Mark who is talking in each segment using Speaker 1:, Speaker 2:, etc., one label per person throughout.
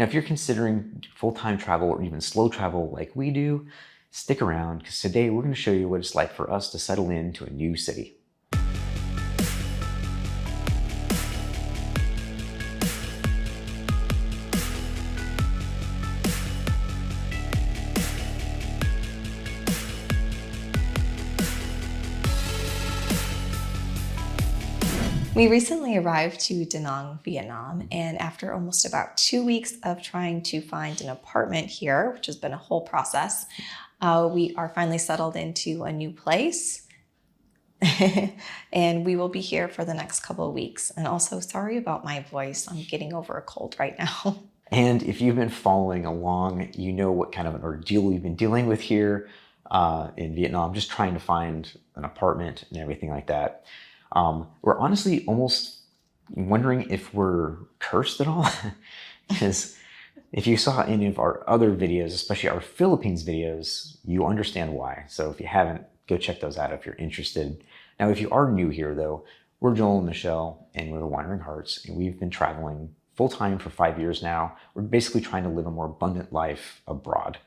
Speaker 1: Now, if you're considering full-time travel or even slow travel like we do, stick around because today we're going to show you what it's like for us to settle into a new city.
Speaker 2: We recently arrived to Da Nang, Vietnam, and after almost about 2 weeks of trying to find an apartment here, which has been a whole process, we are finally settled into a new place. And we will be here for the next couple of weeks. And also, sorry about my voice. I'm getting over a cold right now.
Speaker 1: And if you've been following along, you know what kind of an ordeal we've been dealing with here in Vietnam, just trying to find an apartment and everything like that. We're honestly almost wondering if we're cursed at all, because if you saw any of our other videos, especially our Philippines videos, you understand why. So if you haven't, go check those out if you're interested. Now, if you are new here though, we're Joel and Michelle, and we're the Wandering Hartz, and we've been traveling full-time for 5 years now. We're basically trying to live a more abundant life abroad.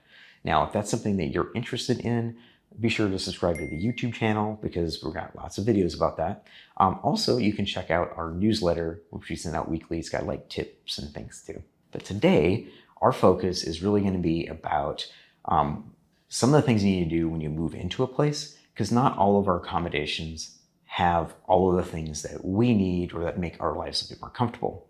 Speaker 1: Now, if that's something that you're interested in, be sure to subscribe to the YouTube channel because we've got lots of videos about that. Also, you can check out our newsletter, which we send out weekly. It's got like tips and things too. But today, our focus is really going to be about some of the things you need to do when you move into a place, because not all of our accommodations have all of the things that we need or that make our lives a bit more comfortable.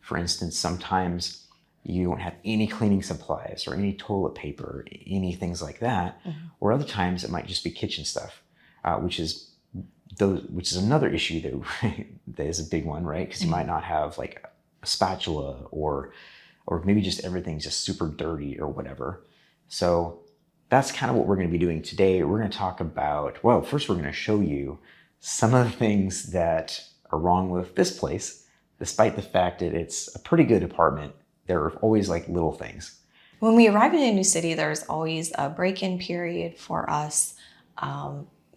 Speaker 1: For instance, sometimes you don't have any cleaning supplies or any toilet paper, any things like that. Mm-hmm. Or other times it might just be kitchen stuff, which is another issue that is a big one, right? Because you might not have like a spatula or maybe just everything's just super dirty or whatever. So that's kind of what we're going to be doing today. We're going to talk about, well, first we're going to show you some of the things that are wrong with this place, despite the fact that it's a pretty good apartment. There are always like little things.
Speaker 2: When we arrive in a new city, there's always a break-in period for us.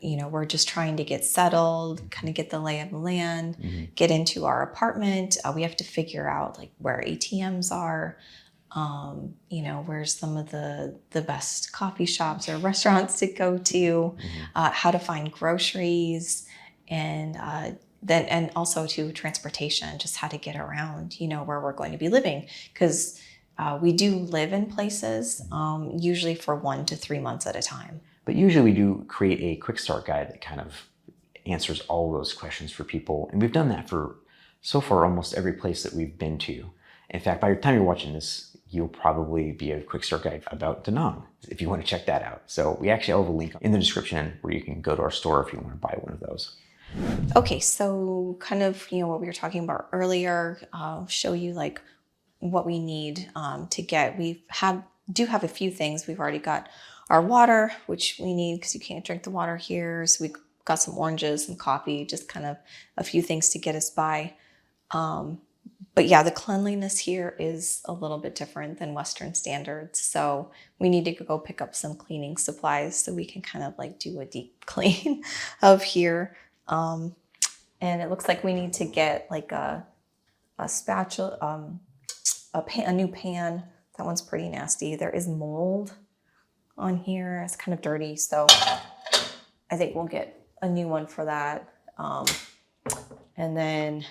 Speaker 2: We're just trying to get settled, kind of get the lay of the land, mm-hmm. get into our apartment. We have to figure out like where ATMs are, where some of the best coffee shops or restaurants to go to, mm-hmm. How to find groceries, and also to transportation, just how to get around, where we're going to be living. Because we do live in places, usually for 1 to 3 months at a time.
Speaker 1: But usually we do create a quick start guide that kind of answers all those questions for people. And we've done that for, so far, almost every place that we've been to. In fact, by the time you're watching this, you'll probably be a quick start guide about Da Nang, if you want to check that out. So we actually have a link in the description where you can go to our store if you want to buy one of those.
Speaker 2: Okay, so kind of, what we were talking about earlier, I'll show you like what we need to get. We do have a few things. We've already got our water, which we need because you can't drink the water here. So we've got some oranges and coffee, just kind of a few things to get us by. But yeah, the cleanliness here is a little bit different than Western standards. So we need to go pick up some cleaning supplies so we can kind of like do a deep clean of here. And it looks like we need to get like a spatula, a new pan. That one's pretty nasty. There is mold on here. It's kind of dirty. So I think we'll get a new one for that. And then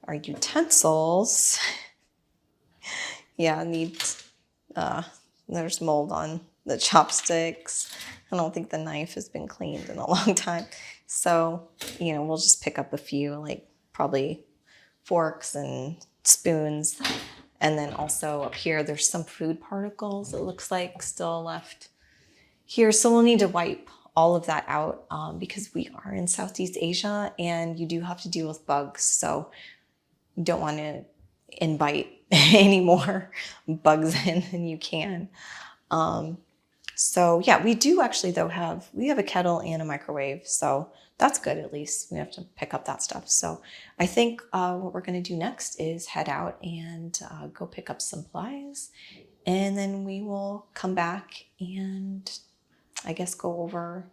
Speaker 2: our utensils. Yeah, there's mold on the chopsticks. I don't think the knife has been cleaned in a long time. So, we'll just pick up a few, like probably forks and spoons. And then also up here, there's some food particles, it looks like, still left here. So we'll need to wipe all of that out because we are in Southeast Asia and you do have to deal with bugs. So you don't want to invite any more bugs in than you can. So yeah, we do actually though have a kettle and a microwave. So that's good, at least. We have to pick up that stuff. So I think what we're going to do next is head out and go pick up supplies. And then we will come back and I guess go over,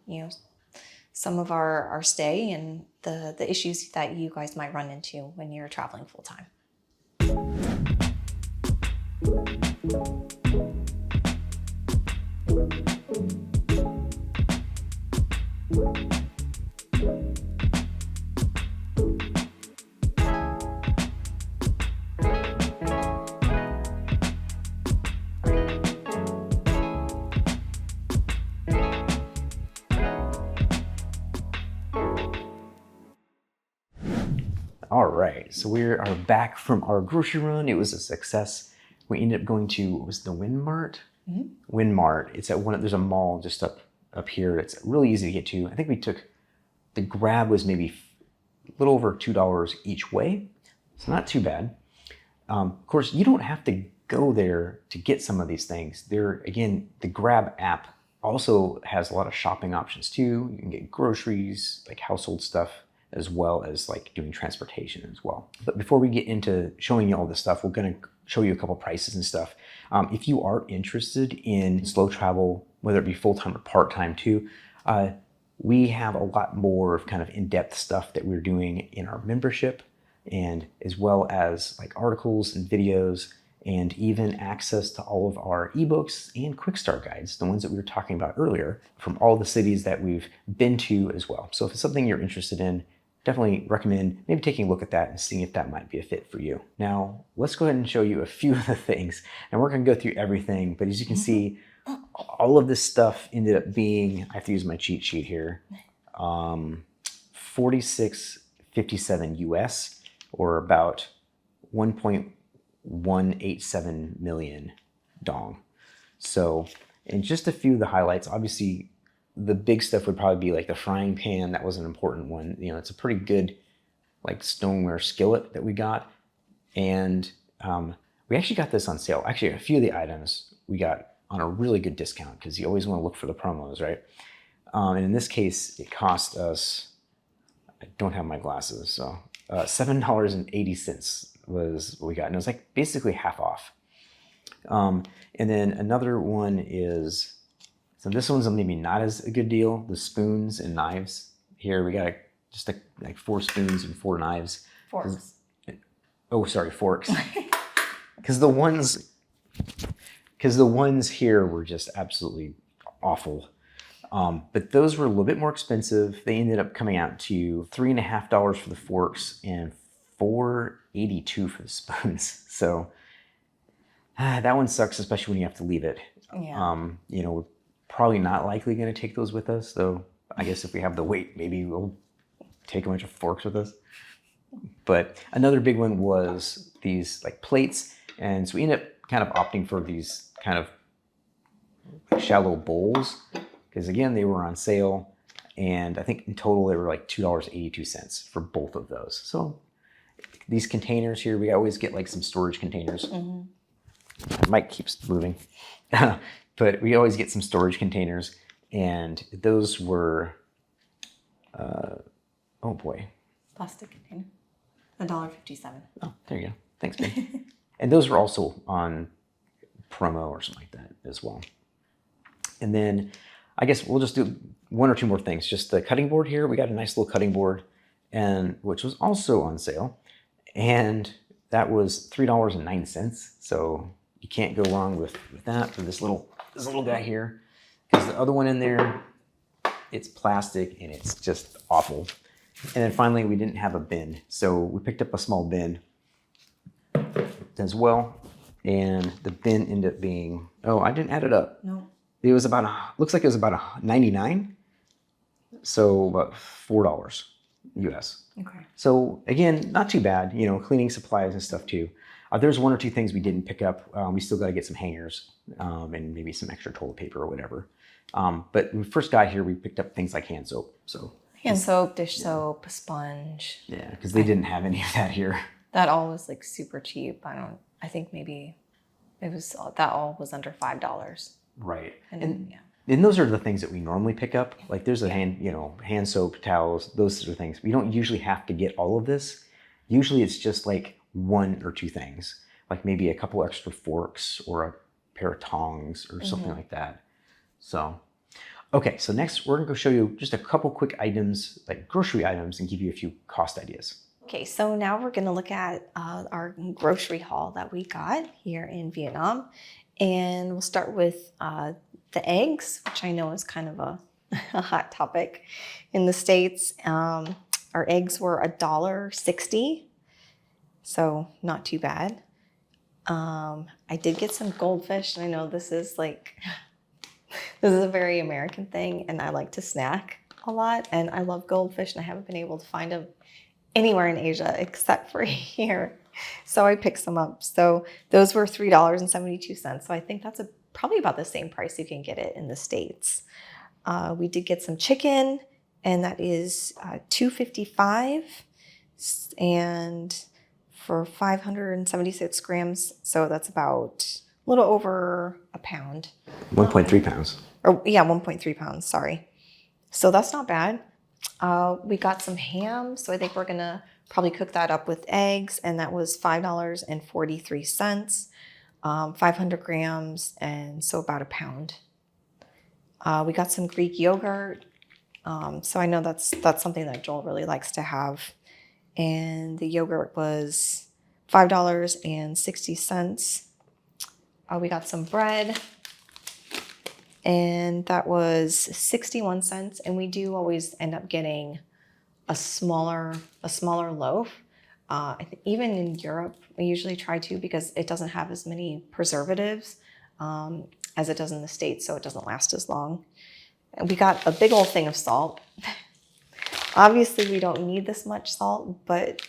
Speaker 2: some of our stay and the issues that you guys might run into when you're traveling full time.
Speaker 1: All right, so we are back from our grocery run. It was a success. We ended up going to, what was the Windmart? Windmart. It's at there's a mall just up here. It's really easy to get to. I think the grab was maybe a little over $2 each way. So not too bad. Of course, you don't have to go there to get some of these things. Again, the Grab app also has a lot of shopping options too. You can get groceries, like household stuff, as well as like doing transportation as well. But before we get into showing you all this stuff, we're gonna show you a couple prices and stuff. If you are interested in slow travel, whether it be full-time or part-time too, we have a lot more of kind of in-depth stuff that we're doing in our membership, and as well as like articles and videos, and even access to all of our ebooks and quick start guides, the ones that we were talking about earlier, from all the cities that we've been to as well. So if it's something you're interested in, definitely recommend maybe taking a look at that and seeing if that might be a fit for you. Now, let's go ahead and show you a few of the things. And we're gonna go through everything, but as you can see, all of this stuff ended up being, I have to use my cheat sheet here, 46.57 US, or about 1.187 million dong. So, and just a few of the highlights, obviously, the big stuff would probably be like the frying pan. That was an important one. You know, it's a pretty good like stoneware skillet that we got. And we actually got this on sale. Actually, a few of the items we got on a really good discount, because you always want to look for the promos, right? And in this case, it cost us, I don't have my glasses, so $7.80 was what we got. And it was like basically half off. And then another one is, so this one's maybe not as a good deal, the spoons and knives. Here we got just like 4 spoons and 4 knives.
Speaker 2: Forks.
Speaker 1: Oh, sorry, forks. Because the ones here were just absolutely awful. But those were a little bit more expensive. They ended up coming out to $3.50 for the forks and $4.82 for the spoons. So that one sucks, especially when you have to leave it.
Speaker 2: Yeah.
Speaker 1: You know, we're probably not likely going to take those with us, though. I guess if we have the weight, maybe we'll take a bunch of forks with us. But another big one was these like plates, and so we ended up kind of opting for these kind of shallow bowls, because again, they were on sale, and I think in total they were like $2.82 for both of those. So these containers here, we always get like some storage containers. My mic keeps moving. But we always get some storage containers, and those were, oh boy.
Speaker 2: Plastic container. $1.57.
Speaker 1: Oh, there you go. Thanks, babe. And those were also on promo or something like that as well. And then I guess we'll just do 1 or 2 more things. Just the cutting board here. We got a nice little cutting board, and which was also on sale. And that was $3.09. So you can't go wrong with that for this little guy here. Because the other one in there, it's plastic and it's just awful. And then finally, we didn't have a bin. So we picked up a small bin as well. And the bin ended up being, oh, I didn't add it up.
Speaker 2: No.
Speaker 1: It was about, looks like it was about 99. So about $4 US.
Speaker 2: Okay.
Speaker 1: So again, not too bad, you know, cleaning supplies and stuff too. There's 1 or 2 things we didn't pick up. We still got to get some hangers and maybe some extra toilet paper or whatever. But when we first got here, we picked up things like hand soap. So
Speaker 2: Hand soap, dish soap, a sponge.
Speaker 1: yeah, because they didn't have any of that here.
Speaker 2: That all was like super cheap. I think maybe that all was under $5.
Speaker 1: Right.
Speaker 2: And yeah.
Speaker 1: And those are the things that we normally pick up. Like there's a hand soap, towels, those sort of things. We don't usually have to get all of this. Usually it's just like 1 or 2 things, like maybe a couple extra forks or a pair of tongs or something like that. So, okay, so next we're gonna go show you just a couple quick items, like grocery items, and give you a few cost ideas.
Speaker 2: Okay, so now we're going to look at our grocery haul that we got here in Vietnam. And we'll start with the eggs, which I know is kind of a hot topic in the States. Our eggs were $1.60, so not too bad. I did get some goldfish, and I know this is this is a very American thing, and I like to snack a lot, and I love goldfish, and I haven't been able to find them anywhere in Asia except for here. So I picked some up. So those were $3.72. So I think that's probably about the same price you can get it in the States. We did get some chicken, and that is $2.55, and for 576 grams. So that's about a little over a pound.
Speaker 1: 1.3 pounds.
Speaker 2: Or yeah, 1.3 pounds, sorry. So that's not bad. We got some ham, so I think we're gonna probably cook that up with eggs, and that was $5.43, 500 grams, and so about a pound. We got some Greek yogurt, so I know that's something that Joel really likes to have, and the yogurt was $5.60. We got some bread, and that was 61 cents. And we do always end up getting a smaller loaf. I think even in Europe, we usually try to, because it doesn't have as many preservatives as it does in the States, so it doesn't last as long. And we got a big old thing of salt. Obviously, we don't need this much salt, but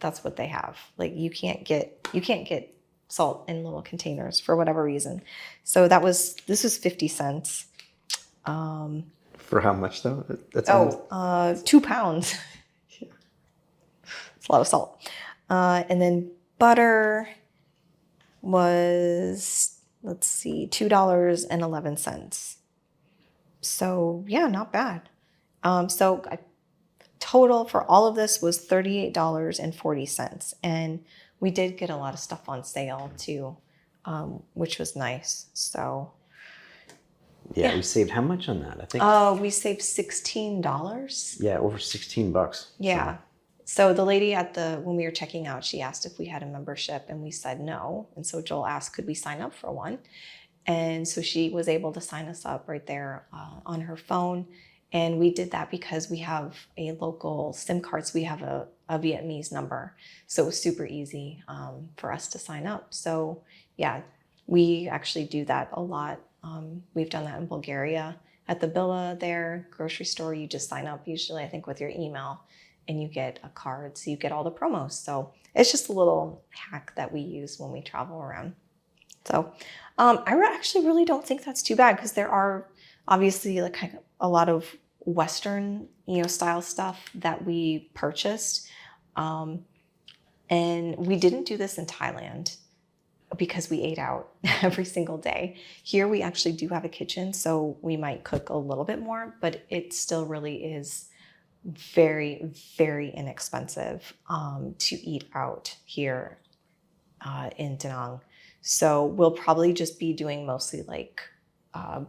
Speaker 2: that's what they have. Like you can't get salt in little containers for whatever reason. So this was 50 cents.
Speaker 1: For how much though? That's
Speaker 2: 2 pounds. It's a lot of salt. And then butter was, let's see, $2.11. So yeah, not bad. So total for all of this was $38.40. And we did get a lot of stuff on sale too, which was nice. So
Speaker 1: yeah, we saved how much on that? I think
Speaker 2: we saved $16.
Speaker 1: Yeah, over $16.
Speaker 2: Yeah. So the lady when we were checking out, she asked if we had a membership, and we said no. And so Joel asked, could we sign up for one? And so she was able to sign us up right there on her phone. And we did that because we have a local SIM card. So we have a Vietnamese number. So it was super easy for us to sign up. So yeah, we actually do that a lot. We've done that in Bulgaria. At the Villa there, grocery store, you just sign up usually, I think, with your email, and you get a card. So you get all the promos. So it's just a little hack that we use when we travel around. So I actually really don't think that's too bad, because there are obviously like kind of a lot of Western, style stuff that we purchased. And we didn't do this in Thailand because we ate out every single day. Here we actually do have a kitchen, so we might cook a little bit more, but it still really is very, very inexpensive to eat out here in Danang. So we'll probably just be doing mostly like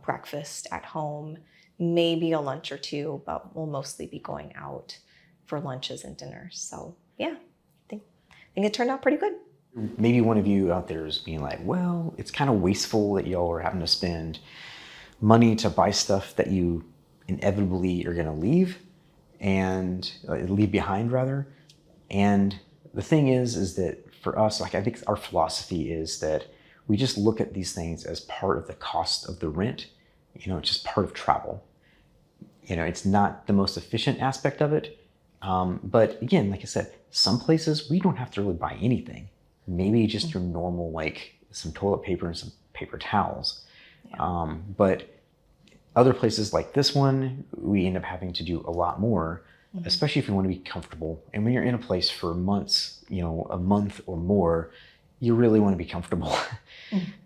Speaker 2: breakfast at home, maybe a lunch or two, but we'll mostly be going out for lunches and dinners. So yeah, I think it turned out pretty good.
Speaker 1: Maybe one of you out there is being like, well, it's kind of wasteful that y'all are having to spend money to buy stuff that you inevitably are going to leave behind rather. And the thing is that for us, like I think our philosophy is that we just look at these things as part of the cost of the rent. It's just part of travel. It's not the most efficient aspect of it. But again, like I said, some places we don't have to really buy anything. Maybe just your normal, like some toilet paper and some paper towels. Yeah. But other places like this one, we end up having to do a lot more, especially if you want to be comfortable. And when you're in a place for months, a month or more, you really want to be comfortable.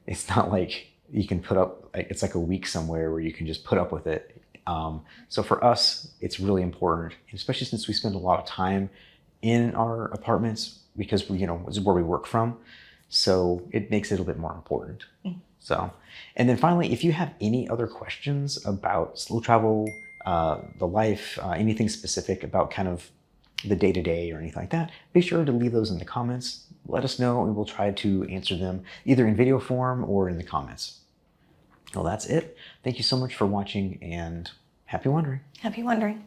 Speaker 1: It's not like you can put up, it's like a week somewhere where you can just put up with it. So for us, it's really important, especially since we spend a lot of time in our apartments, because this is where we work from. So it makes it a little bit more important. So, and then finally, if you have any other questions about slow travel, the life, anything specific about kind of the day-to-day or anything like that, be sure to leave those in the comments. Let us know and we'll try to answer them either in video form or in the comments. Well, that's it. Thank you so much for watching and happy wandering.
Speaker 2: Happy wandering.